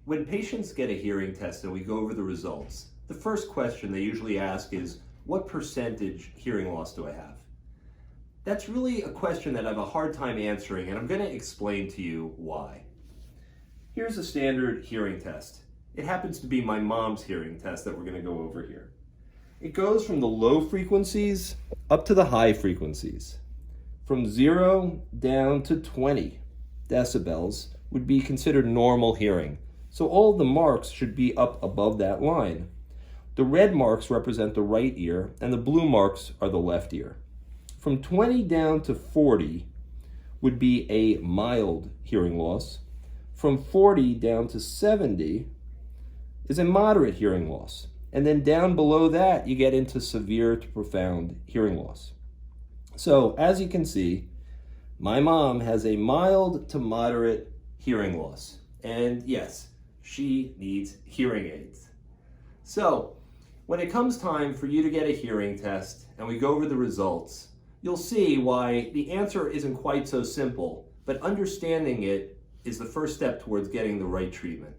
When patients get a hearing test and we go over the results, the first question they usually ask is, what percentage hearing loss do I have? That's really a question that I have a hard time answering, and I'm going to explain to you why. Here's a standard hearing test. It happens to be my mom's hearing test that we're going to go over here. It goes from the low frequencies up to the high frequencies. From 0 down to 20 decibels would be considered normal hearing. So all of the marks should be up above that line. The red marks represent the right ear, and the blue marks are the left ear. From 20 down to 40 would be a mild hearing loss. From 40 down to 70 is a moderate hearing loss. And then down below that, you get into severe to profound hearing loss. So as you can see, my mom has a mild to moderate hearing loss. And yes, she needs hearing aids. So when it comes time for you to get a hearing test and we go over the results, you'll see why the answer isn't quite so simple, but understanding it is the first step towards getting the right treatment.